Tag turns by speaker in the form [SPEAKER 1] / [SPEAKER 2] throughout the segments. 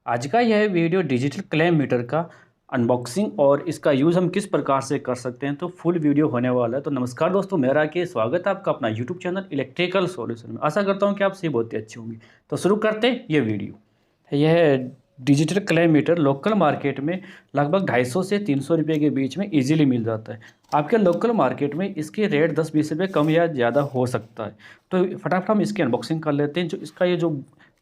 [SPEAKER 1] आज का यह वीडियो डिजिटल क्लेम मीटर का अनबॉक्सिंग और इसका यूज़ हम किस प्रकार से कर सकते हैं तो फुल वीडियो होने वाला है। तो नमस्कार दोस्तों, मेरा के स्वागत है आपका अपना यूट्यूब चैनल इलेक्ट्रिकल सॉल्यूशन में। आशा करता हूं कि आप सभी बहुत ही अच्छे होंगे। तो शुरू करते हैं ये वीडियो। यह digital clamp meter local market में लगभग 250 से 300 रुपये के बीच में ईजिली मिल जाता है। आपके लोकल मार्केट में इसकी रेट 10-20 रुपये कम या ज़्यादा हो सकता है। तो फटाफट हम इसकी अनबॉक्सिंग कर लेते हैं। जो इसका ये जो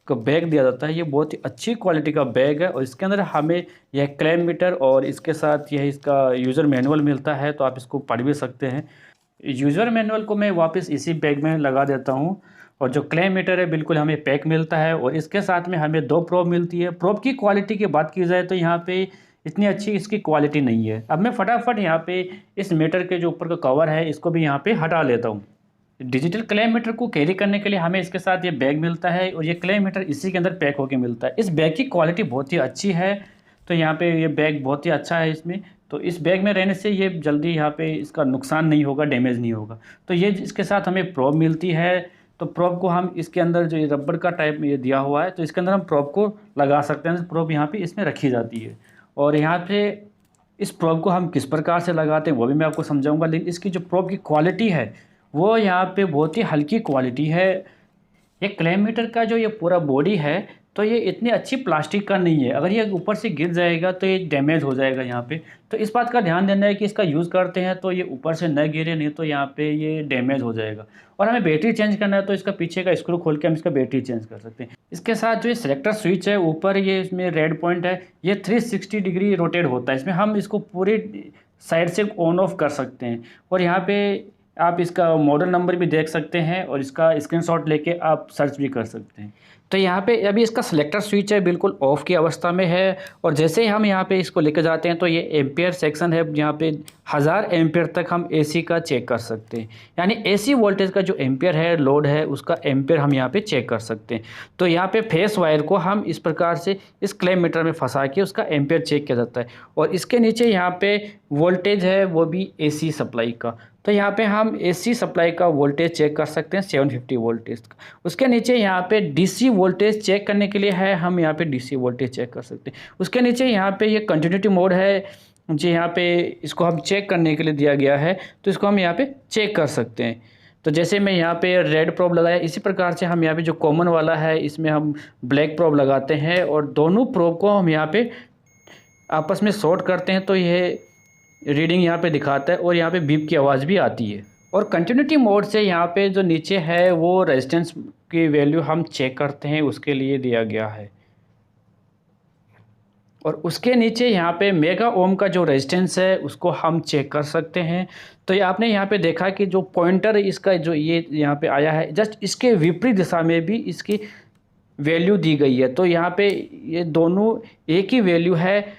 [SPEAKER 1] का बैग दिया जाता है, ये बहुत ही अच्छी क्वालिटी का बैग है और इसके अंदर हमें यह क्लेम मीटर और इसके साथ यह इसका यूज़र मैनुअल मिलता है, तो आप इसको पढ़ भी सकते हैं। यूज़र मैनुअल को मैं वापस इसी बैग में लगा देता हूँ। और जो क्लेम मीटर है बिल्कुल हमें पैक मिलता है और इसके साथ में हमें 2 प्रोब मिलती है। प्रोब की क्वालिटी की बात की जाए तो यहाँ पे इतनी अच्छी इसकी क्वालिटी नहीं है। अब मैं फटाफट यहाँ पे इस मीटर के जो ऊपर का कवर है इसको भी यहाँ पे हटा लेता हूँ। डिजिटल क्लेम मीटर को कैरी करने के लिए हमें इसके साथ ये बैग मिलता है और ये क्लेम मीटर इसी के अंदर पैक होके मिलता है। इस बैग की क्वालिटी बहुत ही अच्छी है, तो यहाँ पे ये बैग बहुत ही अच्छा है इसमें। तो इस बैग में रहने से ये जल्दी यहाँ पे इसका नुकसान नहीं होगा, डैमेज नहीं होगा। तो ये इसके साथ हमें प्रोब मिलती है। तो प्रोब को हम इसके अंदर जो ये रबड़ का टाइप में ये दिया हुआ है, तो इसके अंदर हम प्रोब को लगा सकते हैं। प्रोब यहाँ पे इसमें रखी जाती है और यहाँ पे इस प्रोब को हम किस प्रकार से लगाते हैं वो भी मैं आपको समझाऊंगा। लेकिन इसकी जो प्रोब की क्वालिटी है वो यहाँ पे बहुत ही हल्की क्वालिटी है। ये क्लेम मीटर का जो ये पूरा बॉडी है तो ये इतनी अच्छी प्लास्टिक का नहीं है। अगर ये ऊपर से गिर जाएगा तो ये डैमेज हो जाएगा यहाँ पे। तो इस बात का ध्यान देना है कि इसका यूज़ करते हैं तो ये ऊपर से न गिरे, नहीं तो यहाँ पे ये डैमेज हो जाएगा। और हमें बैटरी चेंज करना है तो इसका पीछे का स्क्रू खोल के हम इसका बैटरी चेंज कर सकते हैं। इसके साथ जो ये सिलेक्टर स्विच है ऊपर, ये इसमें रेड पॉइंट है, ये 360 डिग्री रोटेट होता है। इसमें हम इसको पूरी साइड से ऑन ऑफ कर सकते हैं। और यहाँ पे आप इसका मॉडल नंबर भी देख सकते हैं और इसका स्क्रीनशॉट लेके आप सर्च भी कर सकते हैं। तो यहाँ पे अभी इसका सिलेक्टर स्विच है बिल्कुल ऑफ की अवस्था में है और जैसे ही हम यहाँ पे इसको लेकर जाते हैं तो ये एम्पियर सेक्शन है, यहाँ पे 1000 एम्पियर तक हम एसी का चेक कर सकते हैं। यानी एसी वोल्टेज का जो एम्पियर है, लोड है, उसका एम्पियर हम यहाँ पे चेक कर सकते हैं। तो यहाँ पे फेस वायर को हम इस प्रकार से इस क्लेम मीटर में फंसा के उसका एम्पियर चेक किया जाता है। और इसके नीचे यहाँ पे वोल्टेज है वो भी एसी सप्लाई का। तो यहाँ पे हम एसी सप्लाई का वोल्टेज चेक कर सकते हैं 750 वोल्टेज का। उसके नीचे यहाँ पे डीसी वोल्टेज चेक करने के लिए है, हम यहाँ पे डीसी वोल्टेज चेक कर सकते हैं। उसके नीचे यहाँ पे ये कंटिन्यूटी मोड है जी, यहाँ पे इसको हम चेक करने के लिए दिया गया है, तो इसको हम यहाँ पे चेक कर सकते हैं। तो जैसे मैं यहाँ पे रेड प्रोब लगाया, इसी प्रकार से हम यहाँ पे जो कॉमन वाला है इसमें हम ब्लैक प्रोब लगाते हैं और दोनों प्रोब को हम यहाँ पे आपस में शॉर्ट करते हैं तो यह रीडिंग यहाँ पे दिखाता है और यहाँ पे बीप की आवाज़ भी आती है। और कंटिन्यूटी मोड से यहाँ पे जो नीचे है वो रेजिस्टेंस की वैल्यू हम चेक करते हैं, उसके लिए दिया गया है। और उसके नीचे यहाँ पे मेगा ओम का जो रेजिस्टेंस है उसको हम चेक कर सकते हैं। तो ये आपने यहाँ पे देखा कि जो पॉइंटर इसका जो ये यहाँ पे आया है, जस्ट इसके विपरीत दिशा में भी इसकी वैल्यू दी गई है। तो यहाँ पे ये दोनों एक ही वैल्यू है।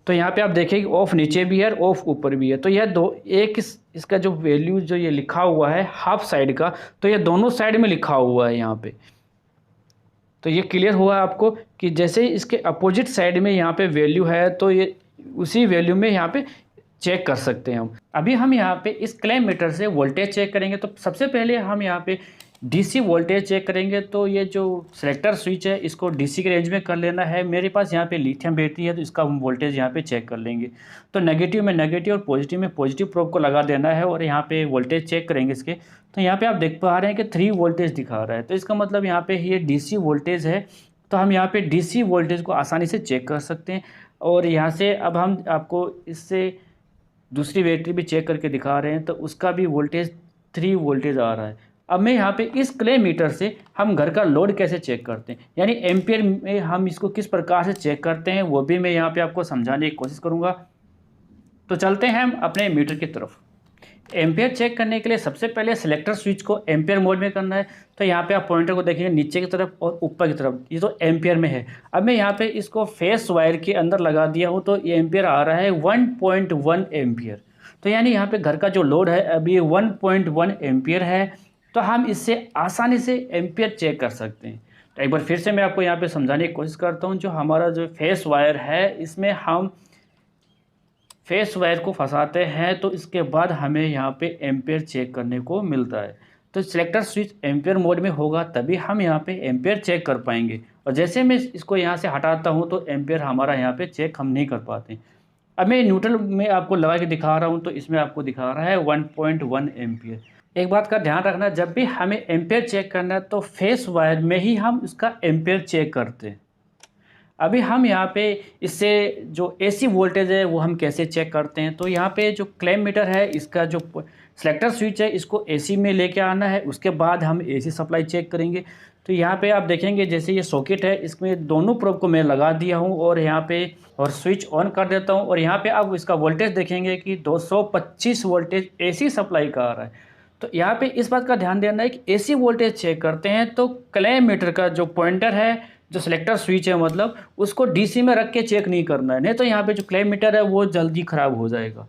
[SPEAKER 1] तो यहाँ पे आप देखें कि ऑफ नीचे भी है और ऑफ ऊपर भी है। तो यह दो एक इसका जो वैल्यू जो ये लिखा हुआ है हाफ साइड का, तो ये दोनों साइड में लिखा हुआ है यहाँ पे। तो ये क्लियर हुआ आपको कि जैसे ही इसके अपोजिट साइड में यहाँ पे वैल्यू है तो ये उसी वैल्यू में यहाँ पे चेक कर सकते हैं हम। अभी हम यहाँ पे इस क्लेम मीटर से वोल्टेज चेक करेंगे। तो सबसे पहले हम यहाँ पे डीसी वोल्टेज चेक करेंगे। तो ये जो सेलेक्टर स्विच है इसको डीसी के रेंज में कर लेना है। मेरे पास यहाँ पे लिथियम बैटरी है तो इसका हम वोल्टेज यहाँ पे चेक कर लेंगे। तो नेगेटिव में नेगेटिव और पॉजिटिव में पॉजिटिव प्रोब को लगा देना है और यहाँ पे वोल्टेज चेक करेंगे इसके। तो यहाँ पे आप देख पा रहे हैं कि 3 वोल्टेज दिखा रहा है, तो इसका मतलब यहाँ पे ये डीसी वोल्टेज है। तो हम यहाँ पे डीसी वोल्टेज को आसानी से चेक कर सकते हैं। और यहाँ से अब हम आपको इससे दूसरी बैटरी भी चेक करके दिखा रहे हैं, तो उसका भी वोल्टेज 3 वोल्टेज आ रहा है। अब मैं यहाँ पे इस क्लेम मीटर से हम घर का लोड कैसे चेक करते हैं, यानी एम्पियर में हम इसको किस प्रकार से चेक करते हैं, वो भी मैं यहाँ पे आपको समझाने की कोशिश करूँगा। तो चलते हैं हम अपने मीटर की तरफ। एम्पियर चेक करने के लिए सबसे पहले सिलेक्टर स्विच को एम्पियर मोड में करना है। तो यहाँ पे आप पॉइंटर को देखेंगे नीचे की तरफ और ऊपर की तरफ, ये तो एम्पियर में है। अब मैं यहाँ पे इसको फेस वायर के अंदर लगा दिया हूँ, तो ये एम्पियर आ रहा है 1.1 एम्पियर। तो यानी यहाँ पे घर का जो लोड है अभी 1.1 एम्पियर है। तो हम इससे आसानी से एम्पियर चेक कर सकते हैं। तो एक बार फिर से मैं आपको यहाँ पे समझाने की कोशिश करता हूँ। जो हमारा जो फेस वायर है इसमें हम फेस वायर को फंसाते हैं, तो इसके बाद हमें यहाँ पे एम्पियर चेक करने को मिलता है। तो सिलेक्टर स्विच एम्पियर मोड में होगा तभी हम यहाँ पे एम्पियर चेक कर पाएंगे। और जैसे मैं इसको यहाँ से हटाता हूँ तो एम्पेयर हमारा यहाँ पे चेक हम नहीं कर पाते। अब मैं न्यूट्रल में आपको लगा के दिखा रहा हूँ तो इसमें आपको दिखा रहा है 1.1 एम्पियर। एक बात का ध्यान रखना, जब भी हमें एम्पेयर चेक करना है तो फेस वायर में ही हम इसका एम्पेयर चेक करते हैं। अभी हम यहाँ पे इससे जो एसी वोल्टेज है वो हम कैसे चेक करते हैं, तो यहाँ पे जो क्लैम्प मीटर है इसका जो सेलेक्टर स्विच है इसको एसी में लेके आना है, उसके बाद हम एसी सप्लाई चेक करेंगे। तो यहाँ पे आप देखेंगे जैसे ये सॉकेट है इसमें दोनों प्रोब को मैं लगा दिया हूँ और यहाँ पे और स्विच ऑन कर देता हूँ और यहाँ पे आप इसका वोल्टेज देखेंगे कि 225 वोल्टेज एसी सप्लाई का आ रहा है। तो यहाँ पे इस बात का ध्यान देना है कि एसी वोल्टेज चेक करते हैं तो क्लैम्प मीटर का जो पॉइंटर है, जो सिलेक्टर स्विच है मतलब, उसको डीसी में रख के चेक नहीं करना है, नहीं तो यहाँ पे जो क्लैम्प मीटर है वो जल्दी ख़राब हो जाएगा।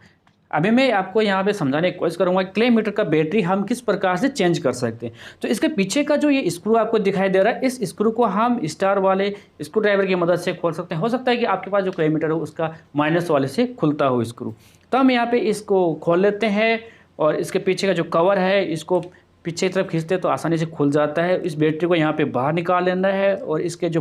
[SPEAKER 1] अभी मैं आपको यहाँ पे समझाने की कोशिश करूँगा क्लैम्प मीटर का बैटरी हम किस प्रकार से चेंज कर सकते हैं। तो इसके पीछे का जो ये स्क्रू आपको दिखाई दे रहा है, इस स्क्रू को हम स्टार वाले स्क्रू ड्राइवर की मदद से खोल सकते हैं। हो सकता है कि आपके पास जो क्लैम्प मीटर हो उसका माइनस वाले से खुलता हो स्क्रू। तो हम यहाँ पे इसको खोल लेते हैं और इसके पीछे का जो कवर है इसको पीछे की तरफ खींचते हैं तो आसानी से खुल जाता है। इस बैटरी को यहाँ पे बाहर निकाल लेना है और इसके जो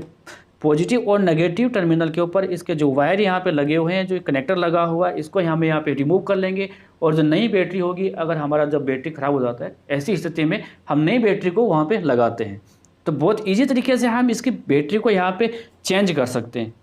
[SPEAKER 1] पॉजिटिव और नेगेटिव टर्मिनल के ऊपर इसके जो वायर यहाँ पे लगे हुए हैं, जो कनेक्टर लगा हुआ है, इसको हम यहाँ पे रिमूव कर लेंगे। और जो नई बैटरी होगी, अगर हमारा जब बैटरी ख़राब हो जाता है ऐसी स्थिति में हम नई बैटरी को वहाँ पे लगाते हैं। तो बहुत ईजी तरीके से हम इसकी बैटरी को यहाँ पे चेंज कर सकते हैं।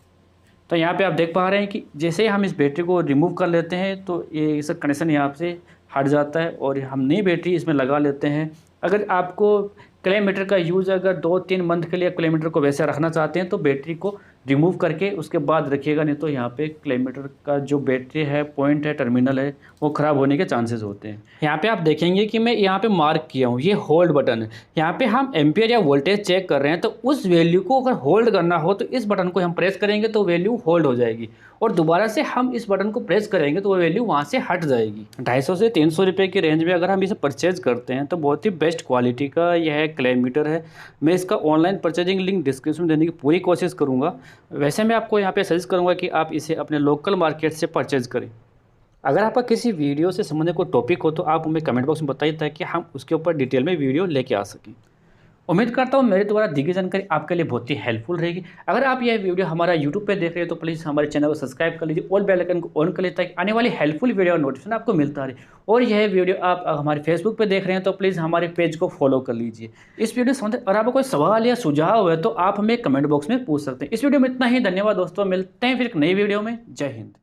[SPEAKER 1] तो यहाँ पे आप देख पा रहे हैं कि जैसे ही हम इस बैटरी को रिमूव कर लेते हैं तो ये इसका कनेक्शन यहाँ से हट जाता है और हम नई बैटरी इसमें लगा लेते हैं। अगर आपको क्लैम्प मीटर का यूज़ अगर 2-3 मंथ के लिए क्लैम्प मीटर को वैसे रखना चाहते हैं तो बैटरी को रिमूव करके उसके बाद रखिएगा, नहीं तो यहाँ पे क्लैम्प मीटर का जो बैटरी है, पॉइंट है, टर्मिनल है, वो ख़राब होने के चांसेस होते हैं। यहाँ पे आप देखेंगे कि मैं यहाँ पे मार्क किया हूँ, ये होल्ड बटन है। यहाँ पे हम एम्पियर या वोल्टेज चेक कर रहे हैं तो उस वैल्यू को अगर होल्ड करना हो तो इस बटन को हम प्रेस करेंगे तो वैल्यू होल्ड हो जाएगी और दोबारा से हम इस बटन को प्रेस करेंगे तो वो वैल्यू वहाँ से हट जाएगी। 250 से 300 रुपये की रेंज में अगर हम इसे परचेज करते हैं तो बहुत ही बेस्ट क्वालिटी का यह क्लैम्प मीटर है। मैं इसका ऑनलाइन परचेजिंग लिंक डिस्क्रिप्शन में देने की पूरी कोशिश करूँगा। वैसे मैं आपको यहाँ पे सजेस्ट करूँगा कि आप इसे अपने लोकल मार्केट से परचेज करें। अगर आपका किसी वीडियो से संबंधित कोई टॉपिक हो तो आप हमें कमेंट बॉक्स में बताइए ताकि हम उसके ऊपर डिटेल में वीडियो लेके आ सकें। उम्मीद करता हूँ मेरे द्वारा दी गई जानकारी आपके लिए बहुत ही हेल्पफुल रहेगी। अगर आप यह वीडियो हमारा यूट्यूब पे देख रहे हैं तो प्लीज़ हमारे चैनल को सब्सक्राइब कर लीजिए और बेल आइकन को ऑन कर लीजिए ताकि आने वाली हेल्पफुल वीडियो और नोटिफिकेशन आपको मिलता रहे। और यह वीडियो आप हमारे फेसबुक पे देख रहे हैं तो प्लीज़ हमारे पेज को फॉलो कर लीजिए। इस वीडियो से संबंधित अगर आपको कोई सवाल या सुझाव है तो आप हमें कमेंट बॉक्स में पूछ सकते हैं। इस वीडियो में इतना ही। धन्यवाद दोस्तों, मिलते हैं फिर एक नई वीडियो में। जय हिंद।